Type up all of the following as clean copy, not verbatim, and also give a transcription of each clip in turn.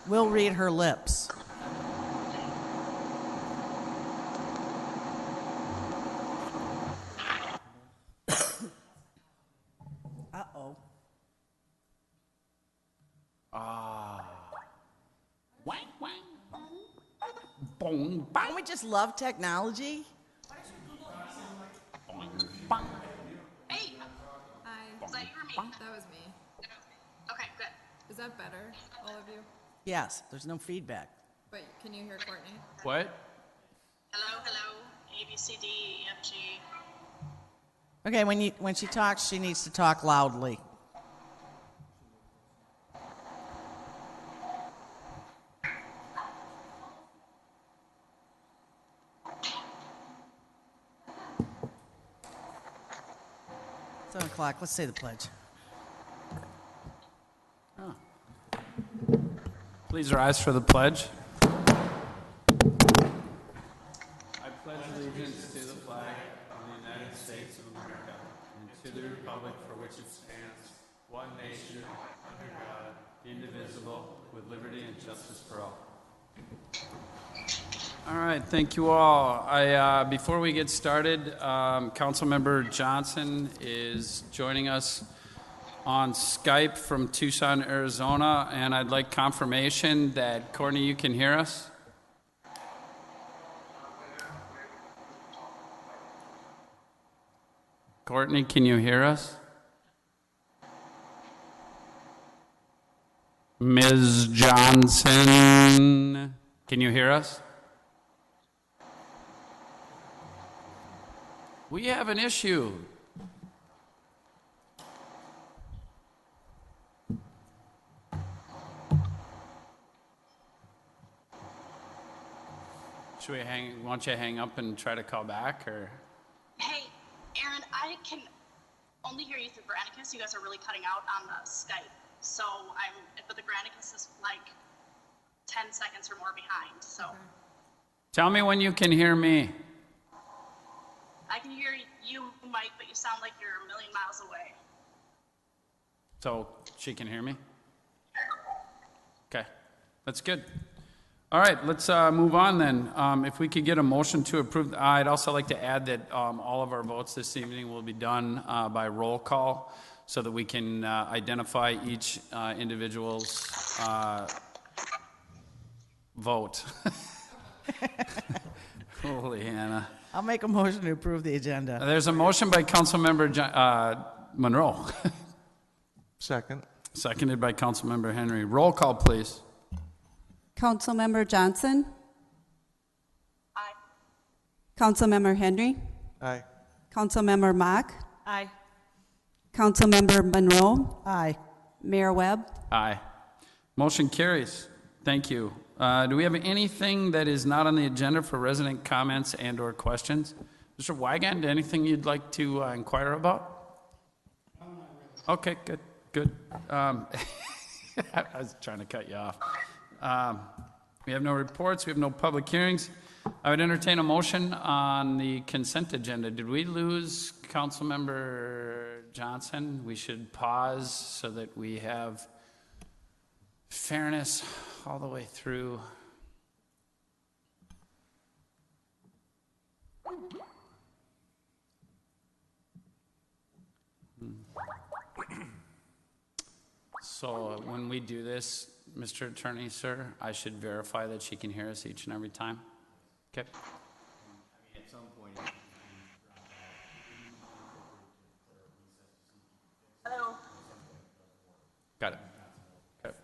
We'll read her lips. Uh-oh. Wang, wang. Bong, bang. Don't we just love technology? Bong, bang. Hey, Hi, is that you or me? that was me. Okay, good. Is that better, all of you? Yes, there's no feedback. But can you hear Courtney? What? Hello, hello. A, B, C, D, E, F, G. Okay, when she talks, she needs to talk loudly. It's 7 o'clock. Let's say the pledge. Oh. Please rise for the pledge. I pledge allegiance to the flag of the United States of America and to the republic for which it stands, one nation, under God, indivisible, with liberty and justice for all. All right, thank you all. Before we get started, Councilmember Johnson is joining us on Skype from Tucson, Arizona, and I'd like confirmation that, Courtney, you can hear us? Courtney, can you hear us? Ms. Johnson, can you hear us? We have an issue. Should we why don't you hang up and try to call back, or? Hey, Aaron, I can only hear you through Granicus. You guys are really cutting out on the Skype. So but the Granicus is like 10 seconds or more behind, so. Okay. Tell me when you can hear me. I can hear you, Mike, but you sound like you're a million miles away. So she can hear me? Okay, that's good. All right, let's move on then. If we could get a motion to approve, I'd also like to add that all of our votes this evening will be done by roll call so that we can identify each individual's vote. Holy Hannah. I'll make a motion to approve the agenda. There's a motion by Councilmember Monroe. Second. Seconded by Councilmember Henry. Roll call, please. Councilmember Johnson, Aye. Councilmember Henry, Aye. Councilmember Mock, Aye. Councilmember Monroe, Aye. Mayor Webb. Aye. Motion carries. Thank you. Do we have anything that is not on the agenda for resident comments and or questions? Mr. Wygand, anything you'd like to inquire about? Okay, good, good. I was trying to cut you off. We have no reports. We have no public hearings. I would entertain a motion on the consent agenda. Did we lose Councilmember Johnson? We should pause so that we have fairness all the way through. So when we do this, Mr. Attorney, sir, I should verify that she can hear us each and every time? Okay. At some point. Hello. Got it. Okay.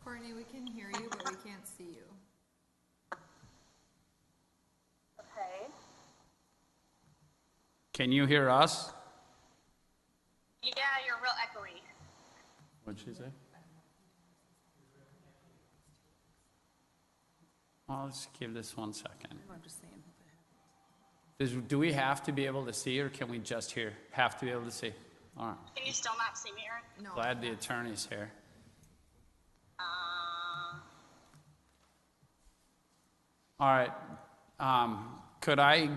Courtney, we can hear you, but we can't see you. Okay. Can you hear us? Yeah, you're real echoey. What'd she say? Well, let's give this 1 second. I'm just saying. Do we have to be able to see, or can we just hear? Have to be able to see. All right. Can you still not see me, Aaron? No. Glad the attorney's here. All right. Could I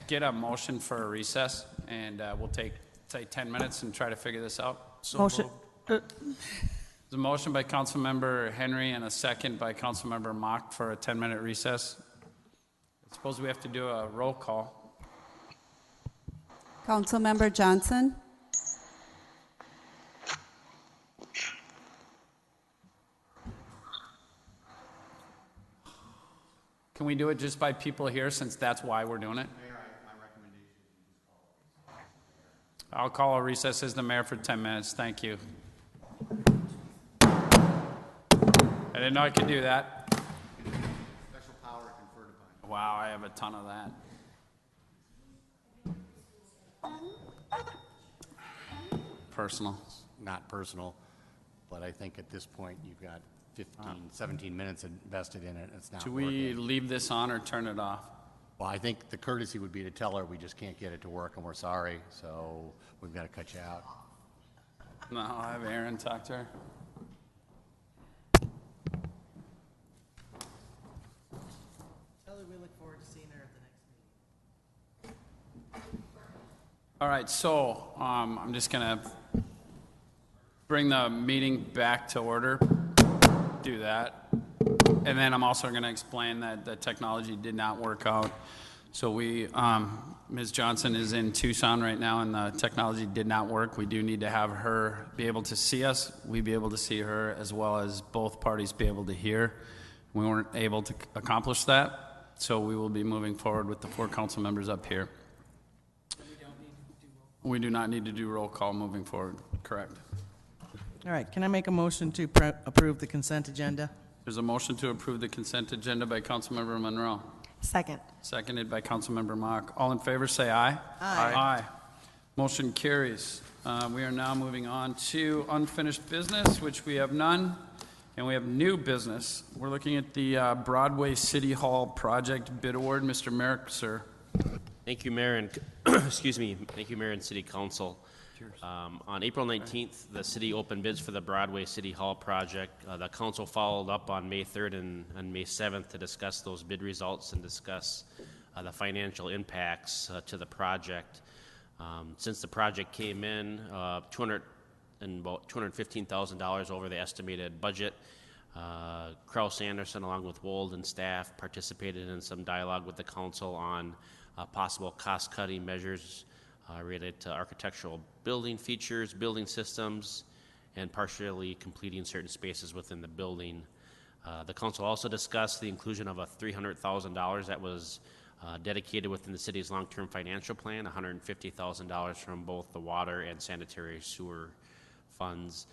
get a motion for a recess, and we'll take, say, 10 minutes and try to figure this out? Motion. Is There's a motion by Councilmember Henry and a second by Councilmember Mock for a 10-minute recess. I suppose we have to do a roll call. Councilmember Johnson, Can we do it just by people here since that's why we're doing it? Mayor, my recommendation is you just call it. I'll call a recess as the mayor for 10 minutes. Thank you. I didn't know I could do that. Special power conferred upon you. Wow, I have a ton of that. Personal. Not personal, but I think at this point, you've got 17 minutes invested in it, it's not Do working. we leave this on or turn it off? Well, I think the courtesy would be to tell her we just can't get it to work and we're sorry, so we've got to cut you out. No, I'll have Aaron talk to her. Tell her we look forward to seeing her at the next meeting. All right, so I'm just going to bring the meeting back to order. Do that. And then I'm also going to explain that the technology did not work out. So Ms. Johnson is in Tucson right now, and the technology did not work. We do need to have her be able to see us. We be able to see her, as well as both parties be able to hear. We weren't able to accomplish that, so we will be moving forward with the 4 council members up here. We do not need to do roll call moving forward, correct? All right, can I make a motion to approve the consent agenda? There's a motion to approve the consent agenda by Councilmember Monroe, Second. seconded by Councilmember Mock. All in favor, say aye. Aye. Aye. Motion carries. We are now moving on to unfinished business, which we have none, and we have new business. We're looking at the Broadway City Hall project bid award. Mr. Merrick, sir. Thank you, Mayor, and excuse me. Thank you, Mayor and City Council. On April 19th, the city opened bids for the Broadway City Hall project. The council followed up on May 3rd and May 7th to discuss those bid results and discuss the financial impacts to the project. Since the project came in, about $215,000 over the estimated budget. Kraus Anderson, along with Wold and staff, participated in some dialogue with the council on possible cost-cutting measures related to architectural building features, building systems, and partially completing certain spaces within the building. The council also discussed the inclusion of a $300,000 that was dedicated within the city's long-term financial plan, $150,000 from both the water and sanitary sewer funds.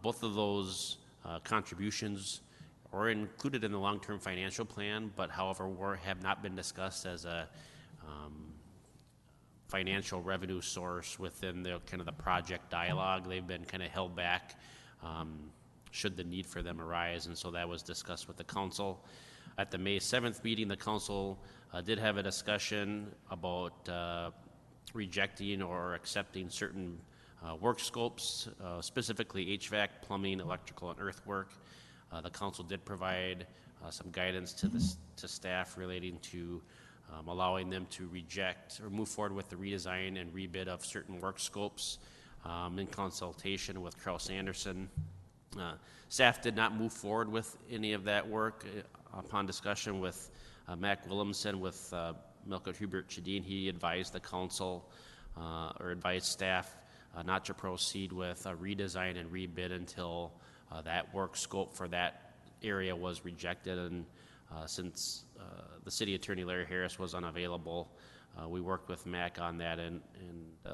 Both of those contributions are included in the long-term financial plan, but however have not been discussed as a financial revenue source within the kind of the project dialogue. They've been kind of held back should the need for them arise, and so that was discussed with the council. At the May 7th meeting, the council did have a discussion about rejecting or accepting certain work scopes, specifically HVAC, plumbing, electrical, and earthwork. The council did provide some guidance to staff relating to allowing them to reject or move forward with the redesign and rebid of certain work scopes in consultation with Kraus Anderson. Staff did not move forward with any of that work. Upon discussion with Mac Williamson with Milka Hubert Chadine, he advised the council or advised staff not to proceed with a redesign and rebid until that work scope for that area was rejected. And since the city attorney, Larry Harris, was unavailable, we worked with Mac on that, and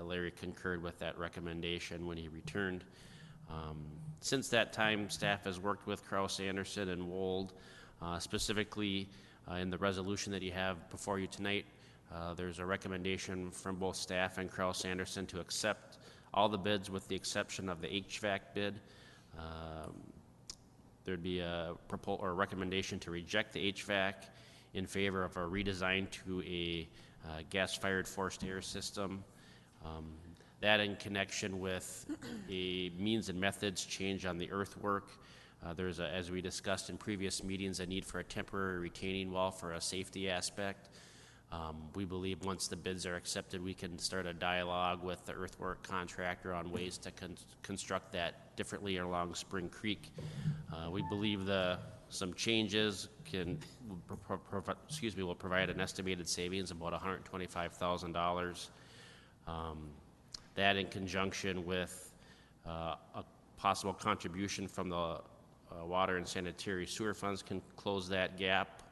Larry concurred with that recommendation when he returned. Since that time, staff has worked with Kraus Anderson and Wold, specifically in the resolution that you have before you tonight. There's a recommendation from both staff and Kraus Anderson to accept all the bids with the exception of the HVAC bid. There'd be a recommendation to reject the HVAC in favor of a redesign to a gas-fired forced air system. That in connection with a means and methods change on the earthwork. There's, as we discussed in previous meetings, a need for a temporary retaining wall for a safety aspect. We believe once the bids are accepted, we can start a dialogue with the earthwork contractor on ways to construct that differently along Spring Creek. We believe some changes will provide an estimated savings of about $125,000. That in conjunction with a possible contribution from the water and sanitary sewer funds can close that gap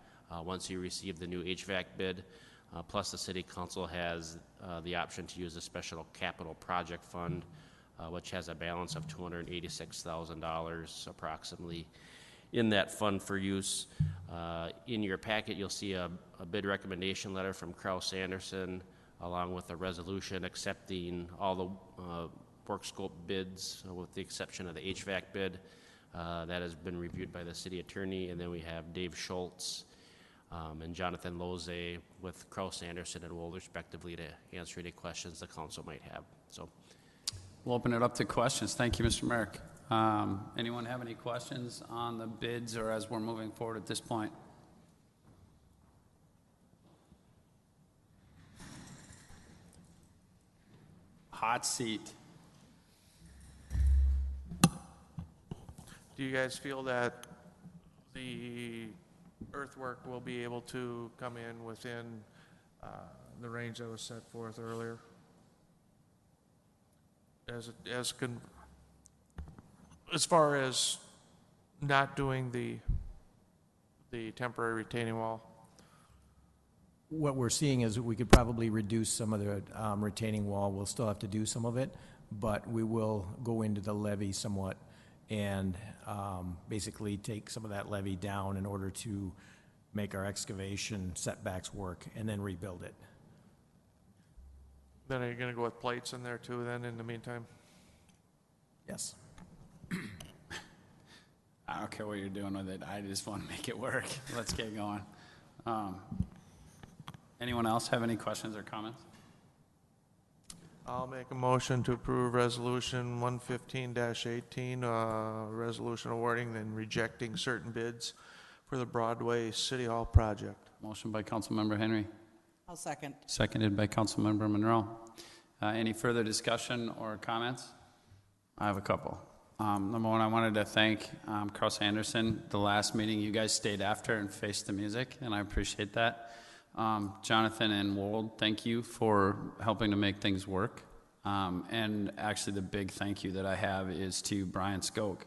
once you receive the new HVAC bid. Plus, the city council has the option to use a special capital project fund, which has a balance of $286,000 approximately in that fund for use. In your packet, you'll see a bid recommendation letter from Kraus Anderson, along with a resolution accepting all the work scope bids, with the exception of the HVAC bid. That has been reviewed by the city attorney. And then we have Dave Schultz and Jonathan Loze with Kraus Anderson and Wold, respectively, to answer any questions the council might have. So, We'll open it up to questions. Thank you, Mr. Merrick. Anyone have any questions on the bids or as we're moving forward at this point? Hot seat. Do you guys feel that the earthwork will be able to come in within the range that was set forth earlier? As far as not doing the temporary retaining wall? What we're seeing is that we could probably reduce some of the retaining wall. We'll still have to do some of it, but we will go into the levee somewhat and basically take some of that levee down in order to make our excavation setbacks work and then rebuild it. Then are you going to go with plates in there too then in the meantime? Yes. I don't care what you're doing with it. I just want to make it work. Let's get going. Anyone else have any questions or comments? I'll make a motion to approve Resolution 115-18, resolution awarding and rejecting certain bids for the Broadway City Hall project. Motion by Councilmember Henry, I'll second. seconded by Councilmember Monroe. Any further discussion or comments? I have a couple. Number one, I wanted to thank Kraus Anderson. The last meeting, you guys stayed after and faced the music, and I appreciate that. Jonathan and Wold, thank you for helping to make things work. And actually the big thank you that I have is to Brian Skoke,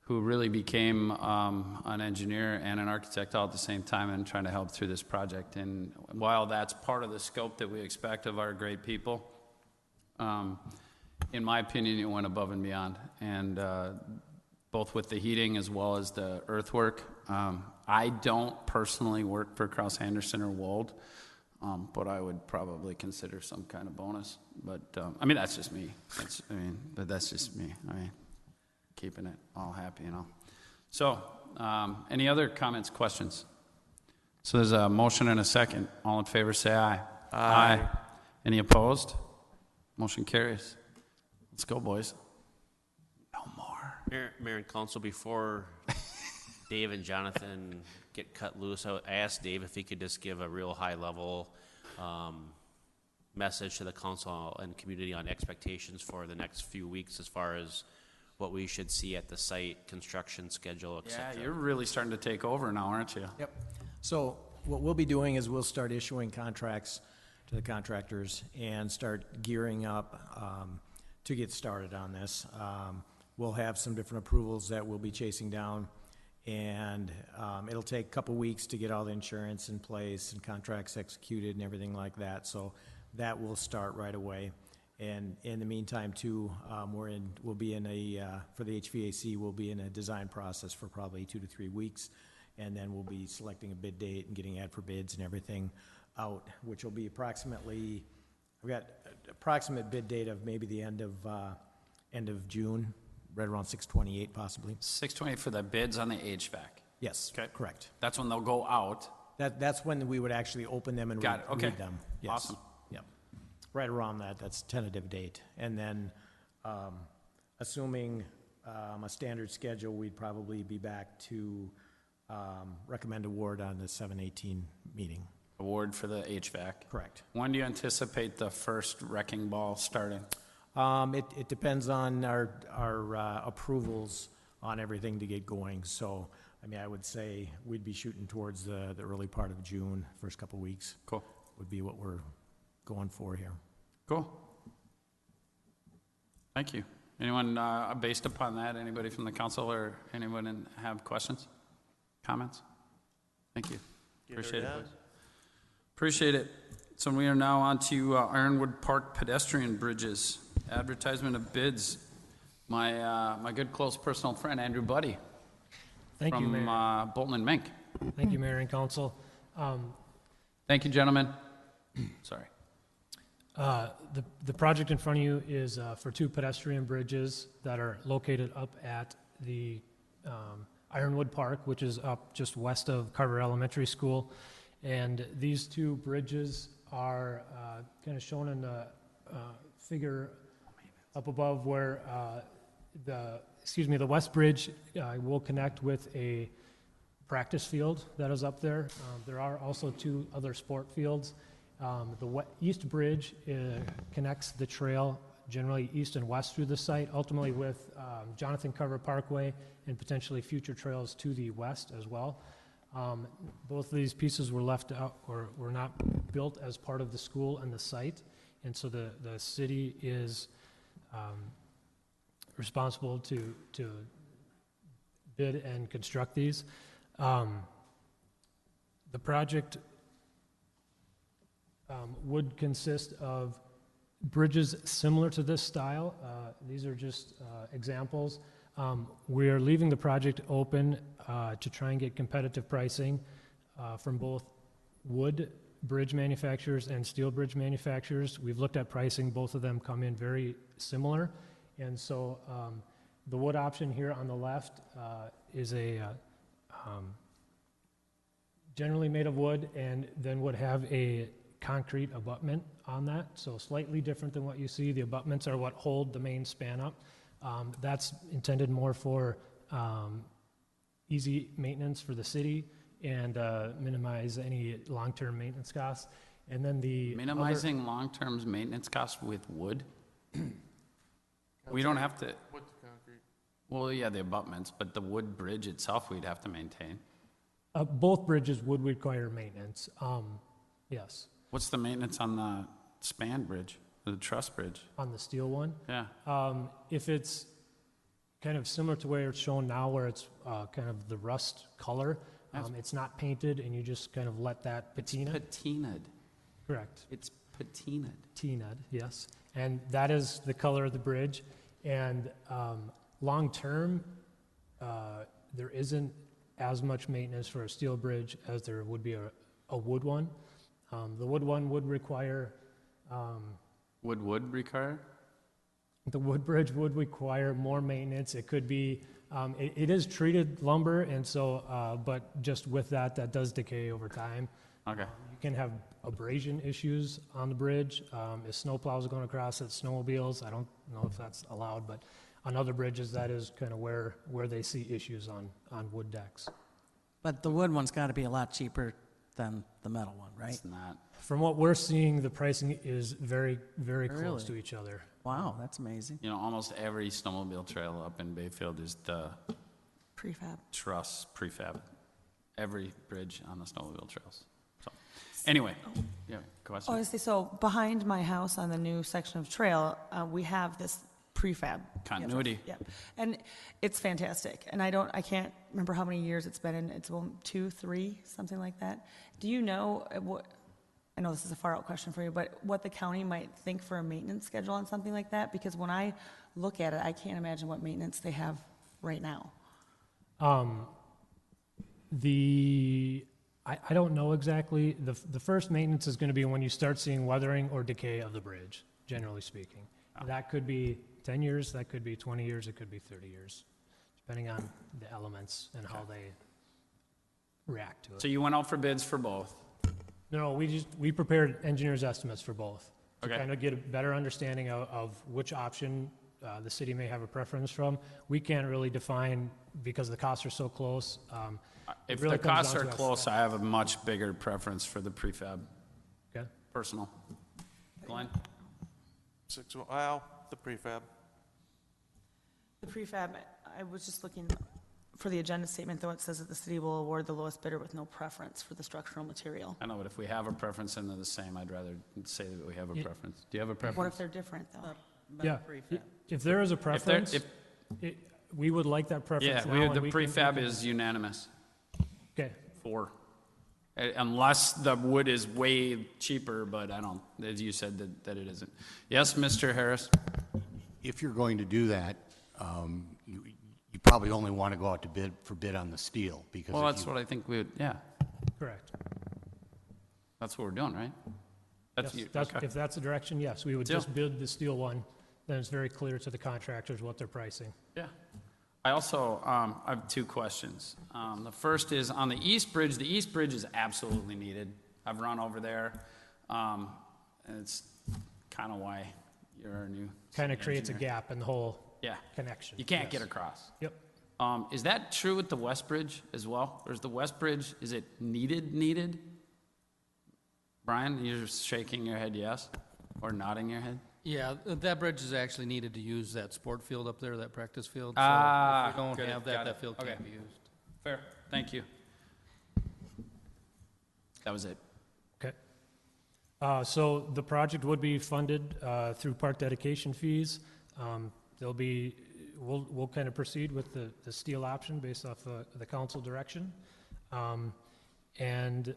who really became an engineer and an architect all at the same time and trying to help through this project. And while that's part of the scope that we expect of our great people, in my opinion, it went above and beyond. And both with the heating as well as the earthwork. I don't personally work for Kraus Anderson or Wold, but I would probably consider some kind of bonus. But I mean, that's just me. But that's just me. I mean, keeping it all happy, you know. So, any other comments, questions? So there's a motion and a second. All in favor, say aye. Aye. Any opposed? Motion carries. Let's go, boys. No more. Mayor and Council, before Dave and Jonathan get cut loose, I asked Dave if he could just give a real high-level message to the council and community on expectations for the next few weeks as far as what we should see at the site, construction schedule, et cetera. Yeah, you're really starting to take over now, aren't you? Yep. So what we'll be doing is we'll start issuing contracts to the contractors and start gearing up to get started on this. We'll have some different approvals that we'll be chasing down, and it'll take a couple weeks to get all the insurance in place and contracts executed and everything like that. So that will start right away. And in the meantime, too, we'll be in for the HVAC, we'll be in a design process for probably 2 to 3 weeks, and then we'll be selecting a bid date and getting ad for bids and everything out, which will be approximately, I've got approximate bid date of maybe the end of June, right around 6/28 possibly. 6/28 for the bids on the HVAC. Yes, Okay. correct. That's when they'll go out. That's when we would actually open them and Got it, okay. read them. Yes. Awesome. Yep. Right around that, that's tentative date. And then, assuming a standard schedule, we'd probably be back to recommend award on the 7/18 meeting. Award for the HVAC. Correct. When do you anticipate the first wrecking ball starting? It depends on our approvals on everything to get going. So, I mean, I would say we'd be shooting towards the early part of June, first couple weeks Cool. would be what we're going for here. Cool. Thank you. Anyone, based upon that, anybody from the council or anyone have questions, comments? Thank you. Appreciate it. Boys. Appreciate it. So we are now on to Ironwood Park pedestrian bridges. Advertisement of bids. My good close personal friend, Andrew Buddy. Thank you, from Mayor. Bolton and Mink. Thank you, Mayor and Council. Thank you, gentlemen. Sorry. The project in front of you is for 2 pedestrian bridges that are located up at the Ironwood Park, which is up just west of Carver Elementary School. And these 2 bridges are kind of shown in the figure up above where the west bridge will connect with a practice field that is up there. There are also 2 other sport fields. The east bridge connects the trail generally east and west through the site, ultimately with Jonathan Carver Parkway and potentially future trails to the west as well. Both of these pieces were left out or were not built as part of the school and the site, and so the city is responsible to bid and construct these. The project would consist of bridges similar to this style. These are just examples. We are leaving the project open to try and get competitive pricing from both wood bridge manufacturers and steel bridge manufacturers. We've looked at pricing. Both of them come in very similar. And so the wood option here on the left is a generally made of wood and then would have a concrete abutment on that, so slightly different than what you see. The abutments are what hold the main span up. That's intended more for easy maintenance for the city and minimize any long-term maintenance costs. And then Minimizing long-term maintenance costs with wood? We don't have to, With the concrete. well, yeah, the abutments, but the wood bridge itself we'd have to maintain. both bridges would require maintenance. Yes, What's the maintenance on the span bridge, the truss bridge? on the steel one. Yeah. If it's kind of similar to where it's shown now, where it's kind of the rust color, it's not painted, and you just kind of let that patina. Patinaed. Correct. It's patinaed. Patinaed, yes. And that is the color of the bridge. And long-term, there isn't as much maintenance for a steel bridge as there would be a wood one. The wood one would require... Would require? The wood bridge would require more maintenance. It could be, it is treated lumber, and so, but just with that, that does decay over time. Okay. You can have abrasion issues on the bridge. If snow plows are going across it, snowmobiles, I don't know if that's allowed, but on other bridges, that is kind of where they see issues on wood decks. But the wood one's got to be a lot cheaper than the metal one, right? It's not. From what we're seeing, the pricing is very, very close Really? to each other. Wow, that's amazing. You know, almost every snowmobile trail up in Bayfield is the Prefab. truss prefab. Every bridge on the snowmobile trails. So, anyway, yeah, question? Honestly, so behind my house on the new section of trail, we have this prefab. Continuity. Yep. And it's fantastic. And I can't remember how many years it's been in. It's 2, 3, something like that. Do you know what, I know this is a far out question for you, but what the county might think for a maintenance schedule on something like that? Because when I look at it, I can't imagine what maintenance they have right now. I don't know exactly. The first maintenance is going to be when you start seeing weathering or decay of the bridge, generally speaking. That could be 10 years, that could be 20 years, it could be 30 years, depending on the elements and how they react to it. So you went out for bids for both? No, we prepared engineers' estimates for both. To Okay. kind of get a better understanding of which option the city may have a preference from. We can't really define because the costs are so close. It If really the comes costs down are to us. close, I have a much bigger preference for the prefab, Okay. personal. Glenn? Well, the prefab. The prefab, I was just looking for the agenda statement, though it says that the city will award the lowest bidder with no preference for the structural material. I know, but if we have a preference and they're the same, I'd rather say that we have a Yeah. preference. Do you have a What preference? if they're different, though? Yeah, Prefab. if there is a preference, if- we would like that preference Yeah, now. the and we can- prefab is unanimous. Okay, For, unless the wood is way cheaper, but I don't, as you said, that it isn't. Yes, Mr. Harris? If you're going to do that, you probably only want to go out to bid on the steel, because Well, if that's you- what I think we would, yeah, correct. that's what we're doing, right? That's Yes, you, that's- okay. If that's the direction, yes, we would Deal. just bid the steel one, then it's very clear to the contractors what they're pricing. Yeah. I also, I have two questions. The first is on the East Bridge. The East Bridge is absolutely needed. I've run over there. And it's kind of why you're our new Kind of city creates a engineer. gap in the whole Yeah. connection. You can't get Yes. across. Yep. Is that true with the West Bridge as well? Or is the West Bridge, is it needed? Brian, you're shaking your head yes, or nodding your head? Yeah, that bridge is actually needed to use that sport field up there, that practice field. So Ah, if we don't good, have got that, it. that field Okay. can't be used. Fair, thank you. That was it. Okay. So the project would be funded through park dedication fees. There'll be, we'll kind of proceed with the steel option based off the council direction. And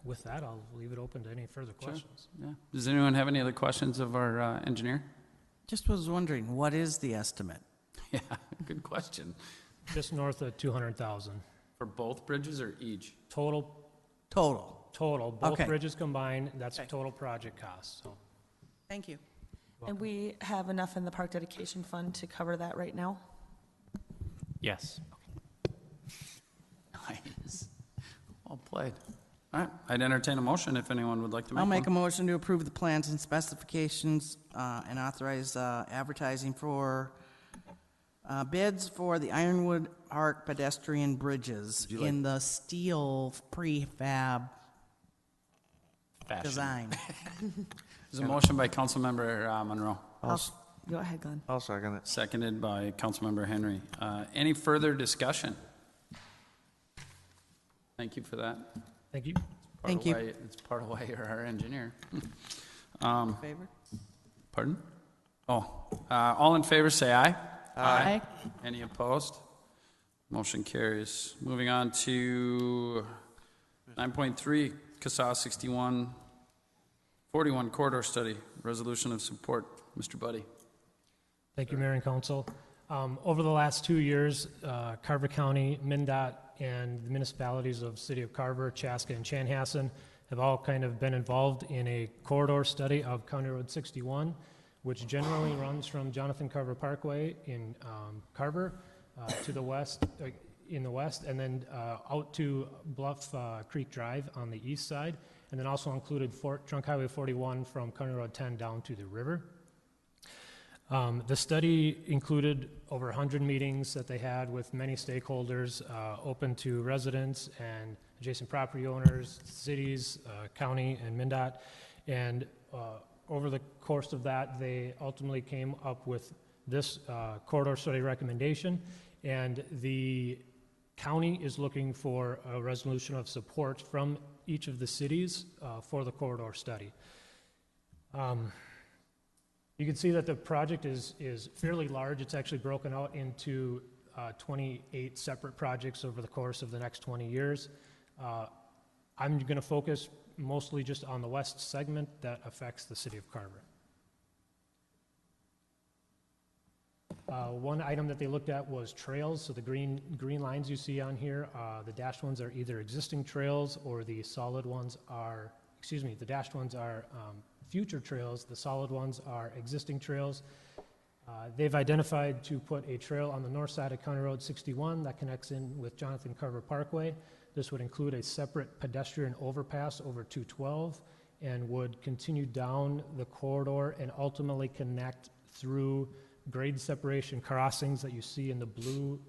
with that, I'll leave it open to any further Sure. questions. Yeah. Does anyone have any other questions of our engineer? Just was wondering, what is the estimate? Yeah, good question. Just north of 200,000. For both bridges or each? Total, Total. both Okay. bridges combined, that's Okay. total project cost, so. Thank you. And we have enough in the park dedication fund to cover that right now? Yes. Nice. Well played. All right, I'd entertain a motion if anyone would like to make I'll one. make a motion to approve the plans and specifications and authorize advertising for bids for the Ironwood Arc pedestrian bridges you like- in the steel prefab Fashion. design. There's a motion by Councilmember Monroe, Go ahead, Glenn. I'll second it. seconded by Councilmember Henry. Any further discussion? Thank you for that. Thank you. Thank you. It's part of why you're our engineer. Favor? Pardon? All in favor, say aye. Aye. Any opposed? Motion carries. Moving on to 9.3, CASA 6141 corridor study, resolution of support. Mr. Buddy. Thank you, Mayor and Council. Over the last 2 years, Carver County, MnDOT, and the municipalities of City of Carver, Chaska, and Chanhassen have all kind of been involved in a corridor study of County Road 61, which generally runs from Jonathan Carver Parkway in Carver to the west, in the west, and then out to Bluff Creek Drive on the east side, and then also included Trunk Highway 41 from County Road 10 down to the river. The study included over 100 meetings that they had with many stakeholders, open to residents and adjacent property owners, cities, county, and MnDOT. And over the course of that, they ultimately came up with this corridor study recommendation. And the county is looking for a resolution of support from each of the cities for the corridor study. You can see that the project is fairly large. It's actually broken out into 28 separate projects over the course of the next 20 years. I'm going to focus mostly just on the west segment that affects the city of Carver. One item that they looked at was trails. So the green lines you see on here, the dashed ones are either existing trails or the solid ones are, the dashed ones are future trails. The solid ones are existing trails. They've identified to put a trail on the north side of County Road 61 that connects in with Jonathan Carver Parkway. This would include a separate pedestrian overpass over 212 and would continue down the corridor and ultimately connect through grade separation crossings that you see in the blue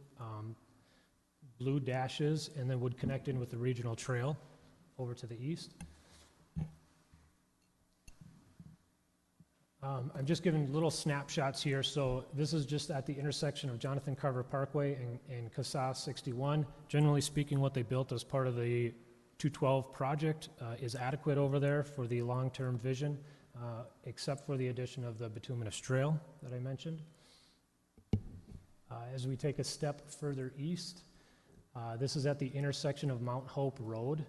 dashes, and then would connect in with the regional trail over to the east. I'm just giving little snapshots here. So this is just at the intersection of Jonathan Carver Parkway and CASA 61. Generally speaking, what they built as part of the 212 project is adequate over there for the long-term vision, except for the addition of the bituminous trail that I mentioned. As we take a step further east, this is at the intersection of Mount Hope Road.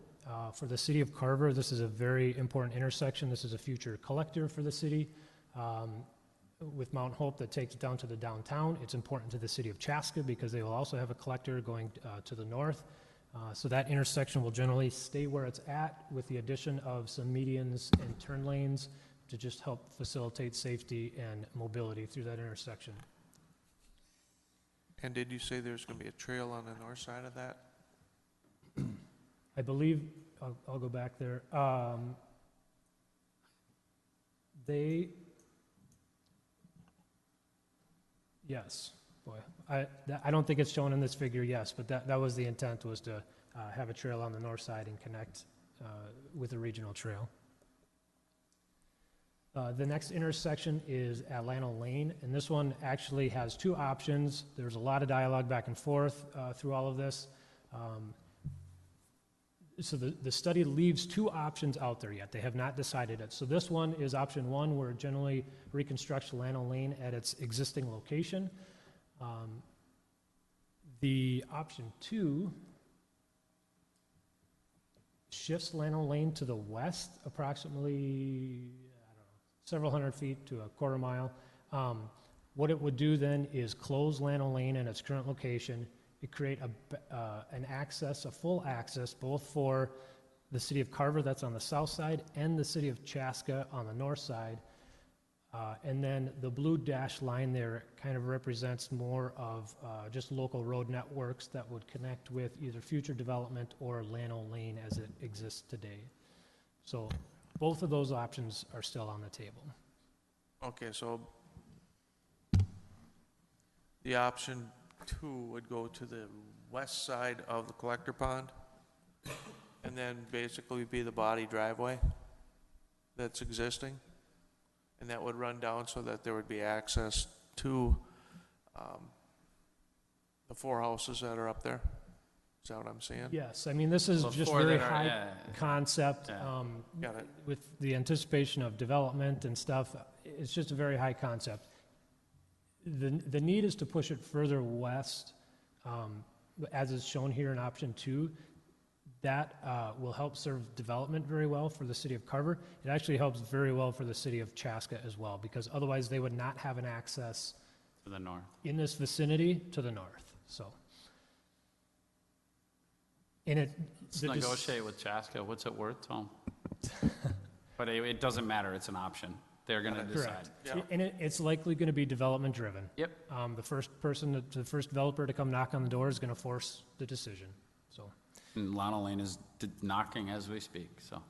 For the city of Carver, this is a very important intersection. This is a future collector for the city. With Mount Hope that takes it down to the downtown. It's important to the city of Chaska because they will also have a collector going to the north. So that intersection will generally stay where it's at with the addition of some medians and turn lanes to just help facilitate safety and mobility through that intersection. And did you say there's going to be a trail on the north side of that? I believe, I'll go back there. Yes, boy, I don't think it's shown in this figure, yes, but that was the intent, was to have a trail on the north side and connect with a regional trail. The next intersection is Atlanta Lane, and this one actually has two options. There's a lot of dialogue back and forth through all of this. So the study leaves two options out there yet. They have not decided it. So this one is option one, where it generally reconstructs Lano Lane at its existing location. The option two shifts Lano Lane to the west approximately, several hundred feet to a quarter mile. What it would do then is close Lano Lane in its current location. It create an access, a full access, both for the city of Carver, that's on the south side, and the city of Chaska on the north side. And then the blue dash line there kind of represents more of just local road networks that would connect with either future development or Lano Lane as it exists today. So both of those options are still on the table. Okay, so the option two would go to the west side of the collector pond and then basically be the body driveway that's existing, and that would run down so that there would be access to the four houses that are up there. Is that what I'm saying? Yes, I mean, this is So just four very that are- high yeah. concept. Yeah. Got it. With the anticipation of development and stuff, it's just a very high concept. The need is to push it further west, as is shown here in option two. That will help serve development very well for the city of Carver. It actually helps very well for the city of Chaska as well, because otherwise they would not have an access To the north. in this vicinity to the north, so. And Let's negotiate with Chaska. What's it worth to them? But it doesn't matter. It's an option. They're going to decide. Correct. And it's likely going to be development driven. Yep. The first the first developer to come knock on the door is going to force the decision, so. And Lano Lane is knocking as we speak, so.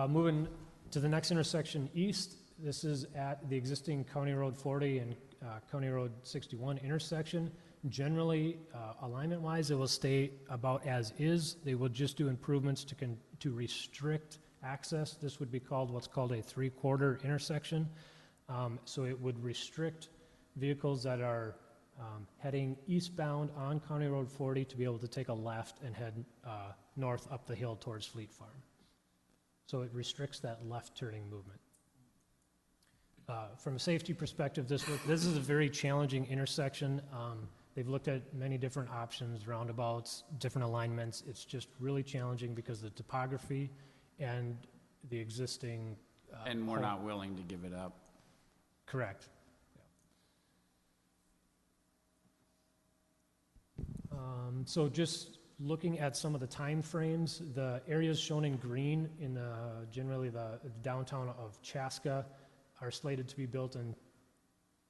Moving to the next intersection east, this is at the existing County Road 40 and County Road 61 intersection. Generally, alignment-wise, it will stay about as is. They will just do improvements to restrict access. This would be called what's called a three-quarter intersection. So it would restrict vehicles that are heading eastbound on County Road 40 to be able to take a left and head north up the hill towards Fleet Farm. So it restricts that left turning movement. From a safety perspective, this is a very challenging intersection. They've looked at many different options, roundabouts, different alignments. It's just really challenging because of the topography and the existing. And we're not willing to give it up. Correct. So just looking at some of the time frames, the areas shown in green in generally the downtown of Chaska are slated to be built in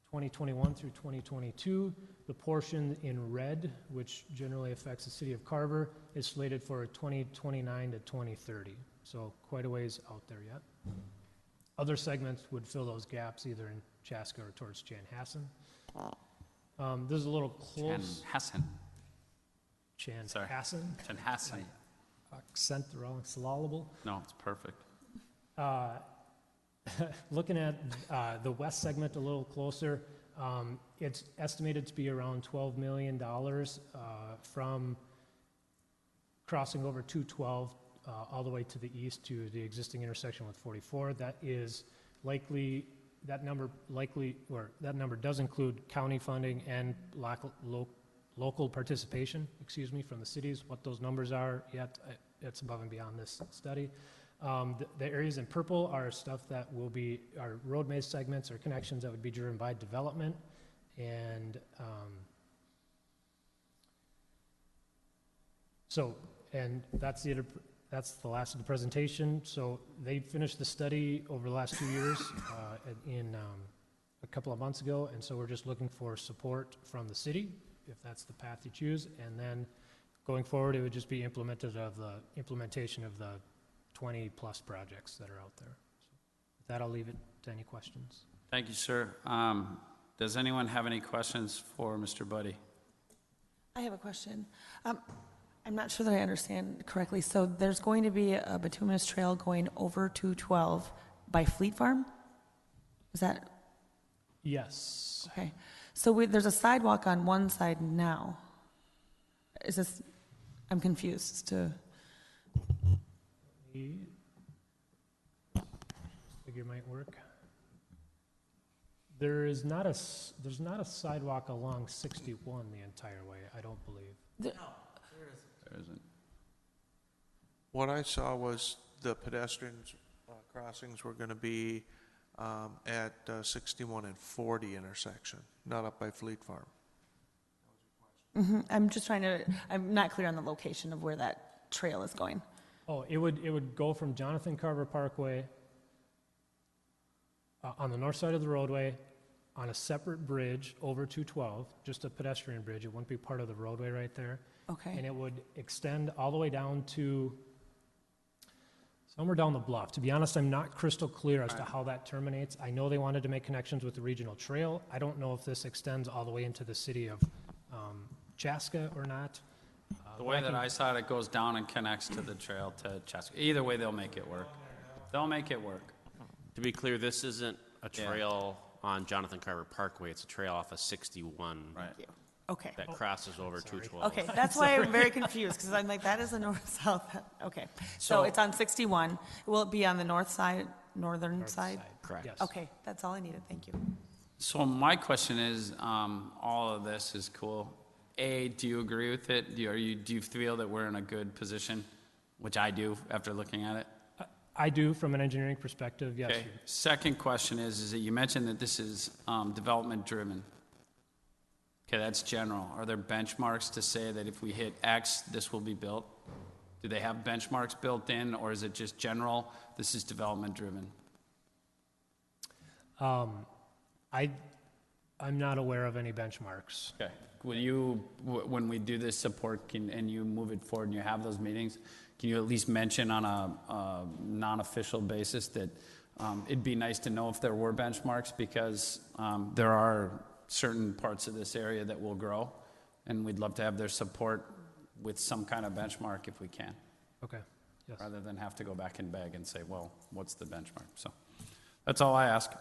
2021 through 2022. The portion in red, which generally affects the city of Carver, is slated for 2029 to 2030. So quite a ways out there yet. other segments would fill those gaps either in Chaska or towards Chanhassen. This is a little close. Chanhassen. Sorry. Chanhassen. Chanhassen. Accent wrong, syllable. No, it's perfect. Looking at the west segment a little closer, it's estimated to be around $12 million from crossing over 212 all the way to the east to the existing intersection with 44. That is likely, that number does include county funding and local participation, from the cities. What those numbers are yet, it's above and beyond this study. The areas in purple are stuff that will be, are road maze segments or connections that would be driven by development. And that's the last of the presentation. So they finished the study over the last 2 years in a couple of months ago. And so we're just looking for support from the city, if that's the path you choose. And then going forward, it would just be implementation of the 20-plus projects that are out there. So with that, I'll leave it to any questions. Thank you, sir. Does anyone have any questions for Mr. Buddy? I have a question. I'm not sure that I understand correctly. So there's going to be a bituminous trail going over 212 by Fleet Farm? Is that? Yes. Okay. So there's a sidewalk on one side now. Is this, I'm confused as to. Figure might work. There's not a sidewalk along 61 the entire way, I don't believe. There isn't. What I saw was the pedestrian crossings were going to be at 61 and 40 intersection, not up by Fleet Farm. Mm-hmm. I'm not clear on the location of where that trail is going. Oh, it would go from Jonathan Carver Parkway on the north side of the roadway on a separate bridge over 212, just a pedestrian bridge. It wouldn't be part of the roadway right there. Okay. And it would extend all the way down to somewhere down the bluff. To be honest, I'm not crystal clear as to how that terminates. I know they wanted to make connections with the regional trail. I don't know if this extends all the way into the city of Chaska or not. The way that I saw it, it goes down and connects to the trail to Chaska. Either way, they'll make it work. They'll make it work. To be clear, this isn't a trail on Jonathan Carver Parkway. It's a trail off of 61. Right. Okay. That crosses over 212. Okay, that's why I'm very confused, because I'm like, that is a north-south. Okay. So it's on 61. Will it be on the north side, northern side? Correct. Yes. Okay, that's all I needed. Thank you. So my question is, all of this is cool. A, do you agree with it? Do you feel that we're in a good position? Which I do after looking at it. I do from an engineering perspective, yes. Okay. Second question is that you mentioned that this is development driven. Okay, that's general. Are there benchmarks to say that if we hit X, this will be built? Do they have benchmarks built in, or is it just general, this is development driven? I'm not aware of any benchmarks. Okay. Will you, when we do this support and you move it forward and you have those meetings, can you at least mention on a non-official basis that it'd be nice to know if there were benchmarks, because there are certain parts of this area that will grow, and we'd love to have their support with some kind of benchmark if we can. Okay, yes. Rather than have to go back and beg and say, well, what's the benchmark? So that's all I ask.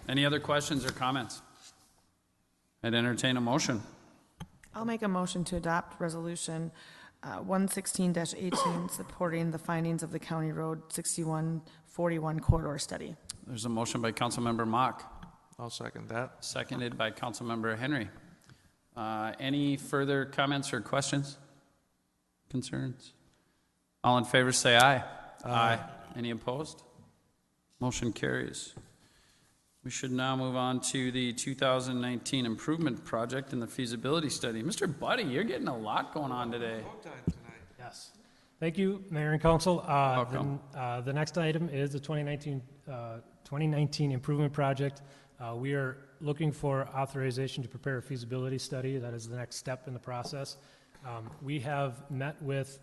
Any other questions or comments? I'd entertain a motion. I'll make a motion to adopt resolution 116-18, supporting the findings of the County Road 6141 corridor study. There's a motion by Councilmember Mock, I'll second that. seconded by Councilmember Henry. Any further comments or questions? Concerns? All in favor say aye. Aye. Any opposed? Motion carries. We should now move on to the 2019 improvement project and the feasibility study. Mr. Buddy, you're getting a lot going on today. Yes. Thank you, Mayor and Council. Welcome. The next item is the 2019 improvement project. We are looking for authorization to prepare a feasibility study. That is the next step in the process. We have met with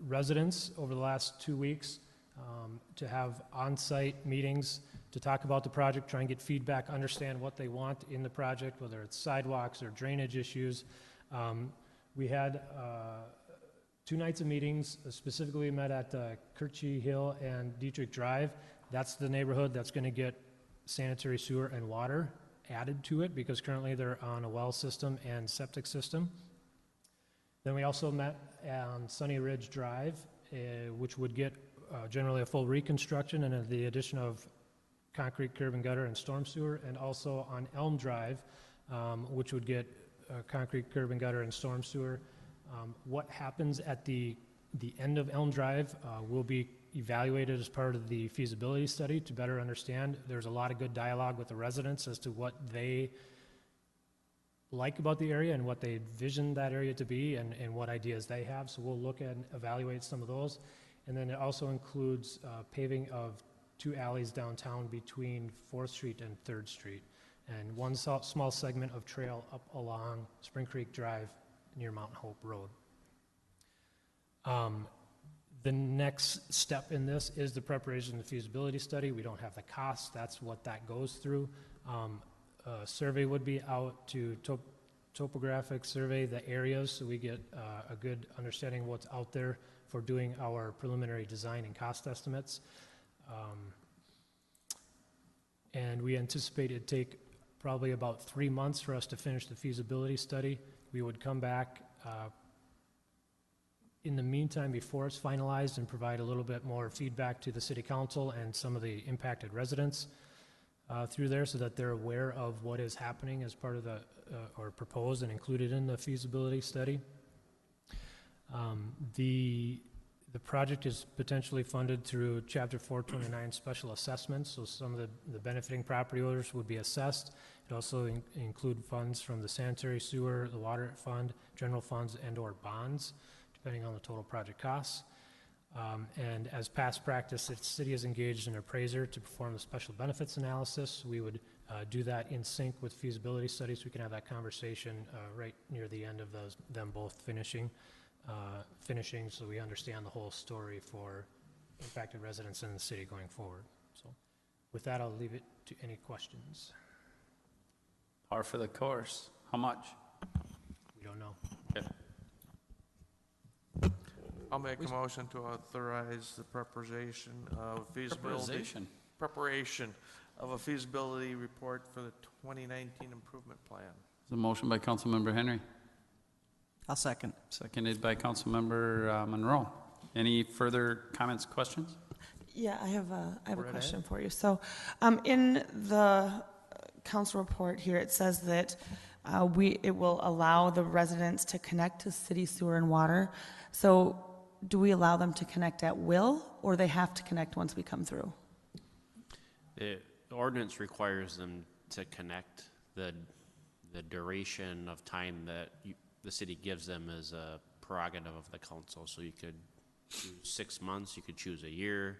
residents over the last 2 weeks to have on-site meetings to talk about the project, try and get feedback, understand what they want in the project, whether it's sidewalks or drainage issues. We had 2 nights of meetings, specifically met at Kirchie Hill and Dietrich Drive. That's the neighborhood that's going to get sanitary sewer and water added to it because currently they're on a well system and septic system. Then we also met on Sunny Ridge Drive, which would get generally a full reconstruction and the addition of concrete curb and gutter and storm sewer, and also on Elm Drive, which would get concrete curb and gutter and storm sewer. What happens at the end of Elm Drive will be evaluated as part of the feasibility study to better understand. There's a lot of good dialogue with the residents as to what they like about the area and what they envision that area to be and what ideas they have. So we'll look at and evaluate some of those. And then it also includes paving of 2 alleys downtown between 4th Street and 3rd Street, and 1 small segment of trail up along Spring Creek Drive near Mount Hope Road. The next step in this is the preparation of the feasibility study. We don't have the costs. That's what that goes through. A survey would be out to topographic survey the areas so we get a good understanding of what's out there for doing our preliminary design and cost estimates. And we anticipate it'd take probably about 3 months for us to finish the feasibility study. We would come back in the meantime before it's finalized and provide a little bit more feedback to the city council and some of the impacted residents through there so that they're aware of what is happening as part of the, or proposed and included in the feasibility study. The project is potentially funded through Chapter 429 special assessments, so some of the benefiting property owners would be assessed. It also include funds from the sanitary sewer, the water fund, general funds, and/or bonds, depending on the total project costs. And as past practice, the city is engaged an appraiser to perform the special benefits analysis. We would do that in sync with feasibility studies. We can have that conversation right near the end of them both finishing so we understand the whole story for impacted residents in the city going forward. So with that, I'll leave it to any questions. Par for the course. How much? We don't know. Okay. I'll make a motion to authorize the preparation of preparation of a feasibility report for the 2019 improvement plan. There's a motion by Councilmember Henry, I'll second. seconded by Councilmember Monroe. Any further comments, questions? Yeah, I have a Go right question for you. So, in the council report here, it says that it will allow the residents to connect to city sewer and water. So, do we allow them to connect at will, or they have to connect once we come through? The ordinance requires them to connect. The duration of time that the city gives them is a prerogative of the council. So you could choose 6 months, you could choose a year,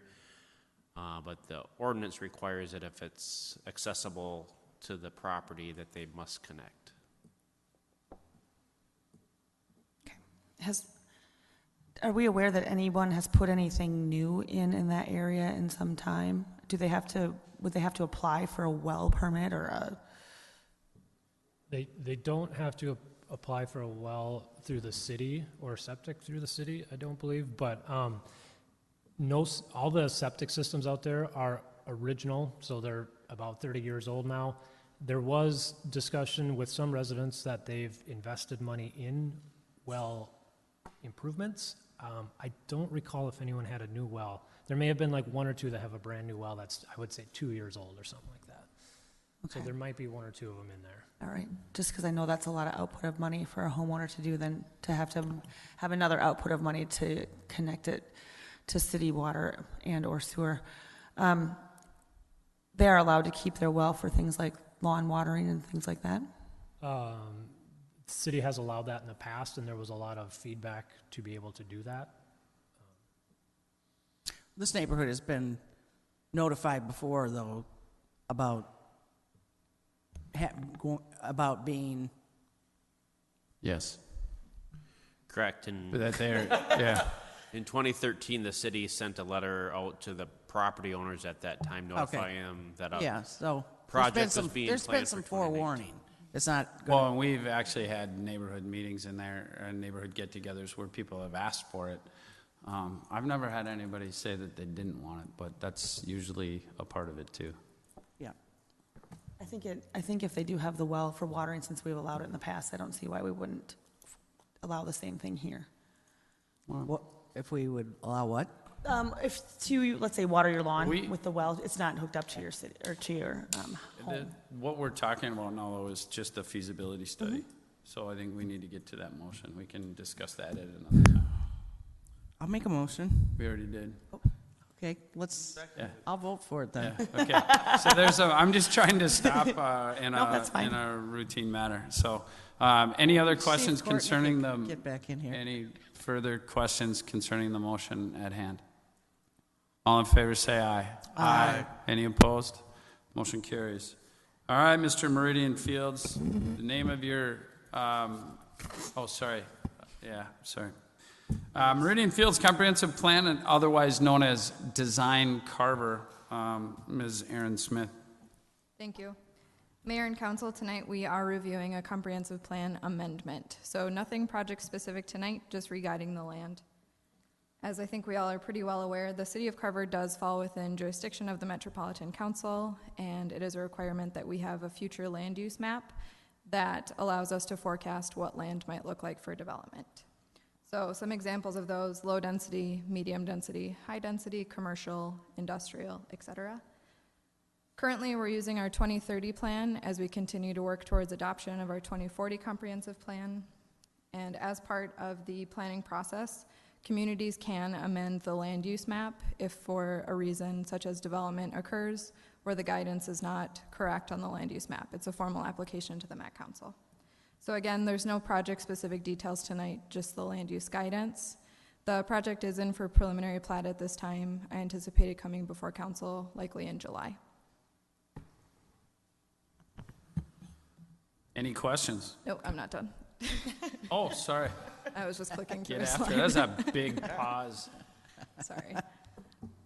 but the ordinance requires that if it's accessible to the property that they must connect. Okay. Are we aware that anyone has put anything new in that area in some time? Would they have to apply for a well permit or a? They don't have to apply for a well through the city or septic through the city, I don't believe, but all the septic systems out there are original, so they're about 30 years old now. There was discussion with some residents that they've invested money in well improvements. I don't recall if anyone had a new well. There may have been like 1 or 2 that have a brand new well that's, I would say, 2 years old or something like that. Okay. So there might be 1 or 2 of them in there. All right, just because I know that's a lot of output of money for a homeowner to do, then to have another output of money to connect it to city water and or sewer. They are allowed to keep their well for things like lawn watering and things like that? The city has allowed that in the past, and there was a lot of feedback to be able to do that. This neighborhood has been notified before, though, about being. Yes. Correct. And That they're, yeah. In 2013, the city sent a letter out to the property owners at that time notifying them that a Yeah, so project was being there's been planned some for 2019. forewarning. It's not, Well, and we've actually had neighborhood meetings in there, neighborhood get-togethers where people have asked for it. I've never had anybody say that they didn't want it, but that's usually a part of it too. yeah. I think if they do have the well for watering, since we've allowed it in the past, I don't see why we wouldn't allow the same thing here. What, if we would allow what? If to, let's say, water your lawn We- with the well, it's not hooked up to your city, or to your, home. What we're talking about now though is just a feasibility study. So I think we need to get to that motion. We can discuss that at another time. I'll make a motion. We already did. Okay, let's, Yeah. I'll vote for it then. Yeah, okay. So there's I'm just trying to stop in No, that's fine. a routine matter. So, any other questions See if Courtney concerning can the, Get back in here. any further questions concerning the motion at hand? All in favor, say aye. Aye. Any opposed? Motion carries. All right, Mr. Meridian Fields, the name of your, oh, sorry. Yeah, sorry. Meridian Fields Comprehensive Plan, and otherwise known as Design Carver, Ms. Erin Smith. Thank you. Mayor and council, tonight we are reviewing a comprehensive plan amendment. So nothing project specific tonight, just regarding the land. As I think we all are pretty well aware, the city of Carver does fall within jurisdiction of the Metropolitan Council, and it is a requirement that we have a future land use map that allows us to forecast what land might look like for development. So some examples of those: low density, medium density, high density, commercial, industrial, etc. Currently, we're using our 2030 plan as we continue to work towards adoption of our 2040 comprehensive plan. And as part of the planning process, communities can amend the land use map if for a reason such as development occurs where the guidance is not correct on the land use map. It's a formal application to the Met Council. So again, there's no project-specific details tonight, just the land use guidance. The project is in for preliminary plat at this time. I anticipate it coming before council likely in July. Any questions? Nope, I'm not done. Oh, sorry. I was just clicking through Get a after slide. it. That's a big pause. Sorry.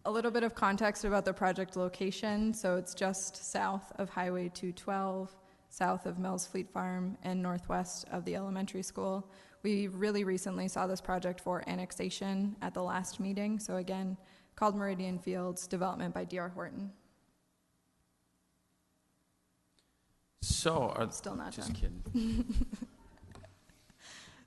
A little bit of context about the project location. So it's just south of Highway 212, south of Mel's Fleet Farm, and northwest of the elementary school. We really recently saw this project for annexation at the last meeting. So again, called Meridian Fields, development by D.R. Horton. So, Still not just done. kidding.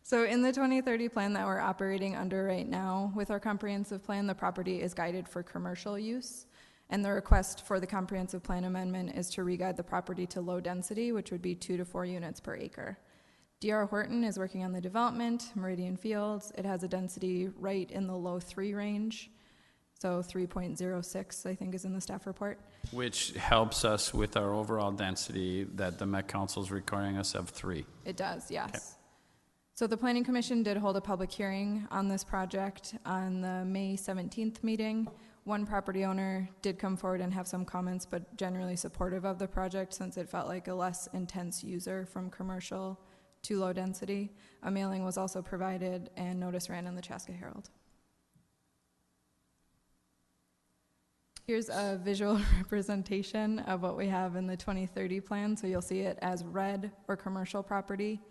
So in the 2030 plan that we're operating under right now, with our comprehensive plan, the property is guided for commercial use. And the request for the comprehensive plan amendment is to re-guide the property to low density, which would be 2 to 4 units per acre. D.R. Horton is working on the development, Meridian Fields. It has a density right in the low 3 range. So 3.06, I think, is in the staff report. Which helps us with our overall density that the Met Council is requiring us of 3. It does, yes. Okay. So the Planning Commission did hold a public hearing on this project on the May 17th meeting. One property owner did come forward and have some comments, but generally supportive of the project since it felt like a less intense user from commercial to low density. A mailing was also provided and notice ran in the Chaska Herald. Here's a visual representation of what we have in the 2030 plan. So you'll see it as red or commercial property.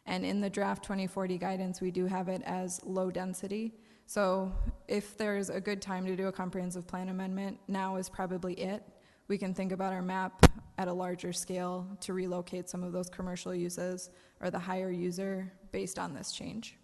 And in the draft 2040 guidance, we do have it as low density. So if there's a good time to do a comprehensive plan amendment, now is probably it. We can think about our map at a larger scale to relocate some of those commercial uses or the higher user based on this change.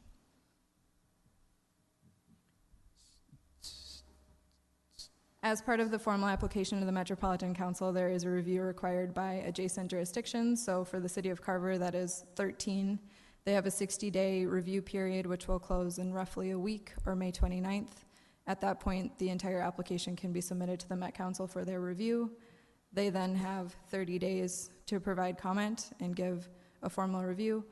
As part of the formal application to the Metropolitan Council, there is a review required by adjacent jurisdictions. So for the city of Carver, that is 13. They have a 60-day review period, which will close in roughly a week or May 29th. At that point, the entire application can be submitted to the Met Council for their review. They then have 30 days to provide comment and give a formal review.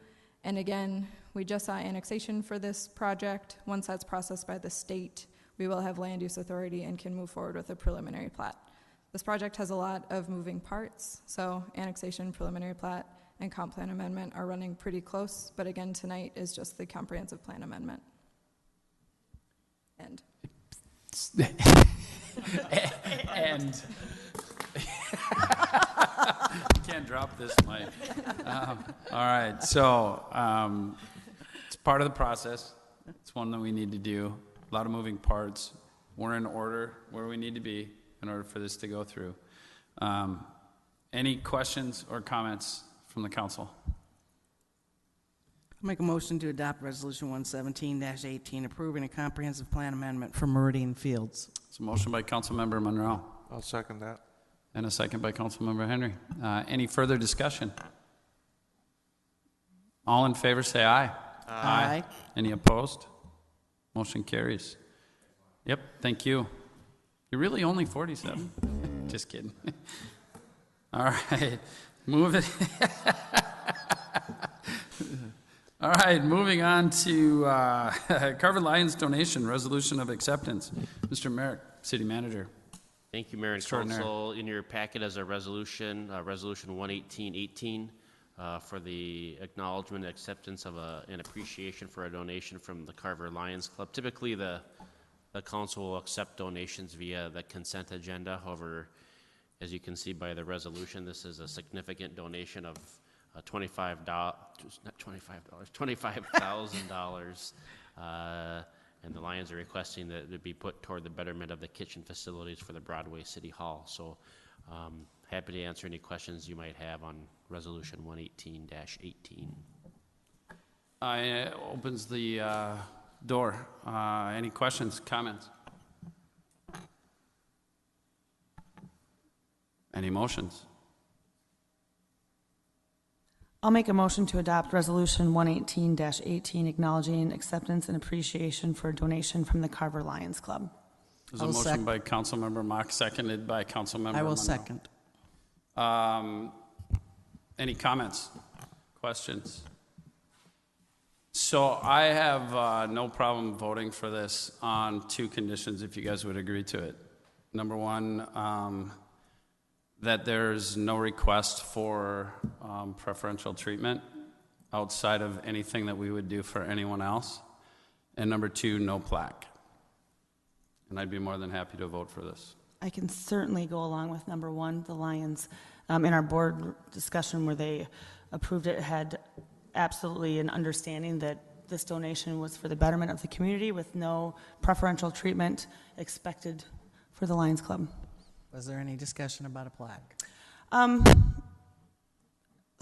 And again, we just saw annexation for this project. Once that's processed by the state, we will have land use authority and can move forward with a preliminary plat. This project has a lot of moving parts, so annexation, preliminary plat, and comp plan amendment are running pretty close, but again, tonight is just the comprehensive plan amendment. And And can't drop this mic. All right, so it's part of the process. It's one that we need to do. A lot of moving parts. We're in order where we need to be in order for this to go through. Any questions or comments from the council? I'll make a motion to adopt Resolution 117-18, approving a comprehensive plan amendment for Meridian Fields. It's a motion by Councilmember Monroe I'll second that. and a second by Councilmember Henry. Any further discussion? All in favor, say aye. Aye. Any opposed? Motion carries. Yep, thank you. You're really only 47. Just kidding. All right, moving. All right, moving on to Carver Lions donation, resolution of acceptance. Mr. Merrick, City Manager. Thank you, Mayor and Extraordinary. Council. In your packet as a resolution, Resolution 11818, for the acknowledgement and acceptance of an appreciation for a donation from the Carver Lions Club. Typically, the council will accept donations via the consent agenda. However, as you can see by the resolution, this is a significant donation of $25,000. And the Lions are requesting that it be put toward the betterment of the kitchen facilities for the Broadway City Hall. So happy to answer any questions you might have on Resolution 118-18. Opens the door. Any questions, comments? Any motions? I'll make a motion to adopt Resolution 118-18, acknowledging acceptance and appreciation for a donation from the Carver Lions Club. There's a I will motion sec- by Councilmember Mock, seconded by Councilmember I will Monroe. second. Any comments, questions? So I have no problem voting for this on two conditions, if you guys would agree to it. Number one, that there's no request for preferential treatment outside of anything that we would do for anyone else. And number two, no plaque. And I'd be more than happy to vote for this. I can certainly go along with number one. The Lions, in our board discussion where they approved it, had absolutely an understanding that this donation was for the betterment of the community with no preferential treatment expected for the Lions Club. Was there any discussion about a plaque?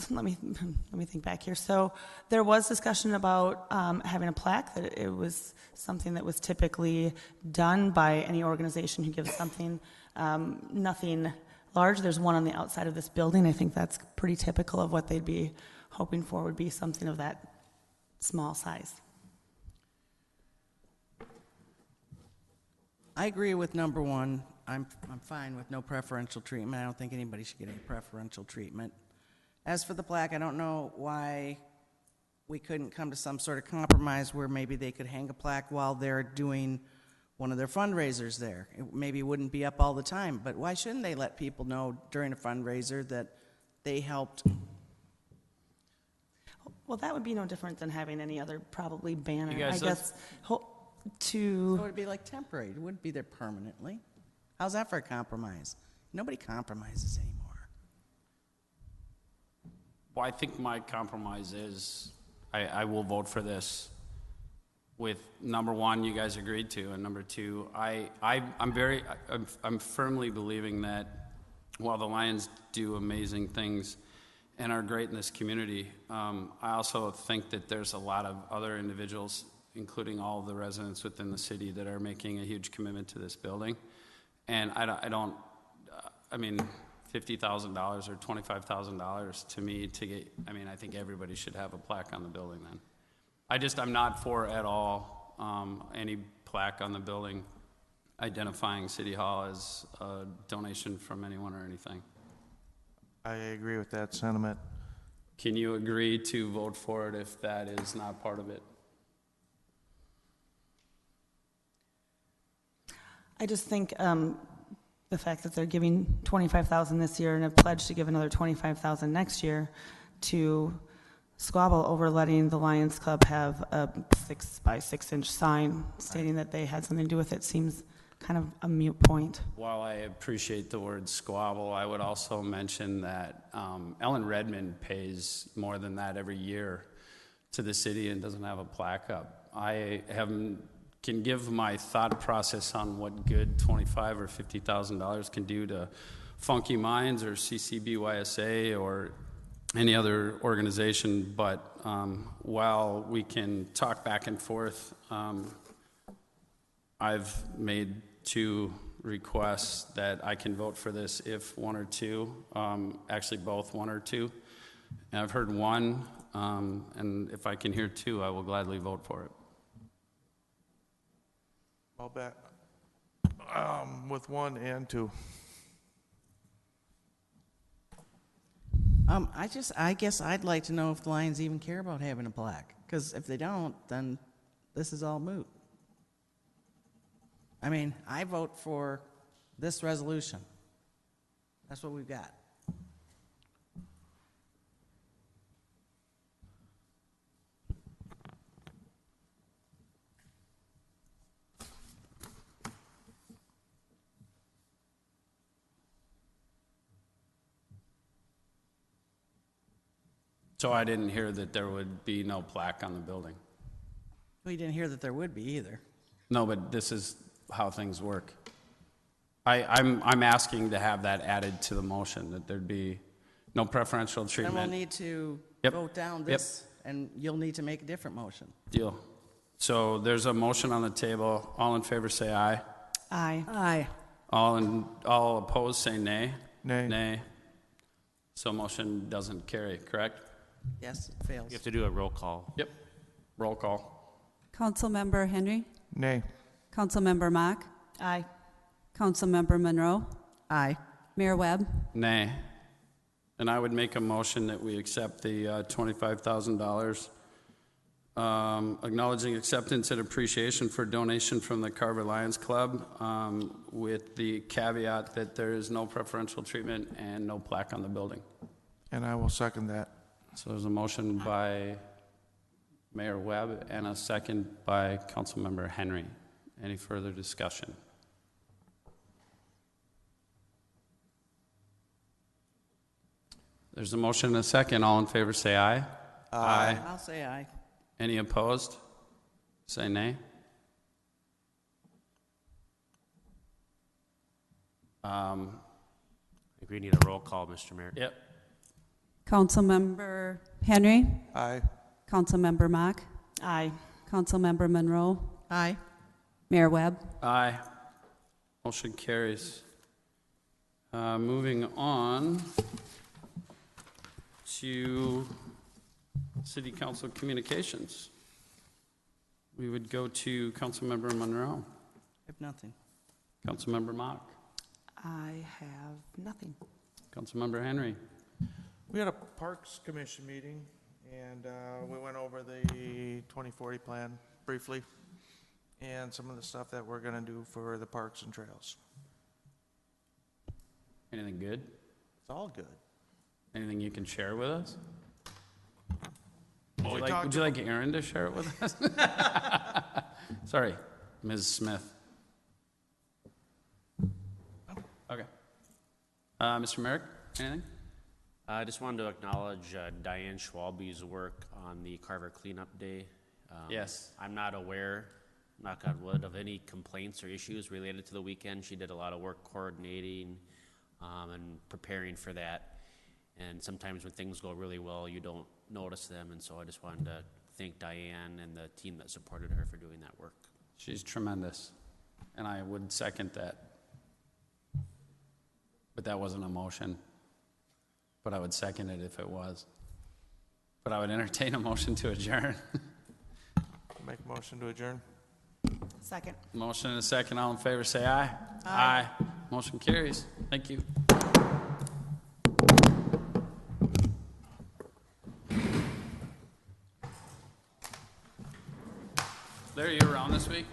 Let me think back here. So there was discussion about having a plaque, that it was something that was typically done by any organization who gives something. Nothing large. There's one on the outside of this building. I think that's pretty typical of what they'd be hoping for, would be something of that small size. I agree with number one. I'm fine with no preferential treatment. I don't think anybody should get any preferential treatment. As for the plaque, I don't know why we couldn't come to some sort of compromise where maybe they could hang a plaque while they're doing one of their fundraisers there. It maybe wouldn't be up all the time, but why shouldn't they let people know during a fundraiser that they helped? Well, that would be no different than having any other probably banner. You guys, I guess So it'd be like temporary. It wouldn't be there permanently. How's that for a compromise? Nobody compromises anymore. Well, I think my compromise is I will vote for this with number one, you guys agreed to, and number two, I'm firmly believing that while the Lions do amazing things and are great in this community, I also think that there's a lot of other individuals, including all of the residents within the city, that are making a huge commitment to this building. And I mean, $50,000 or $25,000 to me to get, I think everybody should have a plaque on the building then. I'm not for at all any plaque on the building identifying City Hall as a donation from anyone or anything. I agree with that sentiment. Can you agree to vote for it if that is not part of it? I just think the fact that they're giving $25,000 this year and have pledged to give another $25,000 next year to squabble over letting the Lions Club have a 6-by-6-inch sign stating that they had something to do with it seems kind of a moot point. While I appreciate the word squabble, I would also mention that Ellen Redmond pays more than that every year to the city and doesn't have a plaque up. Can give my thought process on what good $25,000 or $50,000 can do to Funky Minds or CCBYSA or any other organization, but while we can talk back and forth, I've made 2 requests that I can vote for this if 1 or 2, actually both 1 or 2. And I've heard 1, and if I can hear 2, I will gladly vote for it. I'll bet. With 1 and 2. I guess I'd like to know if the Lions even care about having a plaque, because if they don't, then this is all moot. I mean, I vote for this resolution. That's what we've got. So I didn't hear that there would be no plaque on the building. We didn't hear that there would be either. No, but this is how things work. I'm asking to have that added to the motion, that there'd be no preferential Then treatment. we'll need to Yep. vote down this, and you'll need to make a different motion. Deal. So there's a motion on the table. All in favor say aye. Aye. Aye. All opposed say nay. Nay. Nay. So motion doesn't carry, correct? Yes, it fails. You have to do a roll call. Yep. Roll call. Councilmember Henry, Nay. Councilmember Mock, Aye. Councilmember Monroe, Aye. Mayor Webb, Nay. And I would make a motion that we accept the $25,000, acknowledging acceptance and appreciation for donation from the Carver Lions Club, with the caveat that there is no preferential treatment and no plaque on the building. And I will second that. So there's a motion by Mayor Webb and a second by Councilmember Henry. Any further discussion? There's a motion and a second. All in favor say aye. Aye. I'll say aye. Any opposed? Say nay. I think we need a roll call, Mr. Mayor. Yep. Councilmember Henry, Aye. Councilmember Mock, Aye. Councilmember Monroe, Aye. Mayor Webb. Aye. Motion carries. Moving on to City Council communications. We would go to Councilmember Monroe. If nothing. Councilmember Mock. I have nothing. Councilmember Henry. We had a Parks Commission meeting, and we went over the 2040 plan briefly, and some of the stuff that we're gonna do for the parks and trails. Anything good? It's all good. Anything you can share with us? Well, Would you like Aaron to share it with us? Sorry, Ms. Smith. Okay. Mr. Merrick, anything? I just wanted to acknowledge Diane Schwalbe's work on the Carver Cleanup Day. Yes. I'm not aware, knock on wood, of any complaints or issues related to the weekend. She did a lot of work coordinating and preparing for that. And sometimes when things go really well, you don't notice them. And so I just wanted to thank Diane and the team that supported her for doing that work. She's tremendous, and I would second that. But that wasn't a motion. But I would second it if it was. But I would entertain a motion to adjourn. Make a motion to adjourn. Second. Motion and a second. All in favor, say aye. Aye. Motion carries. Thank you. Larry, you around this week?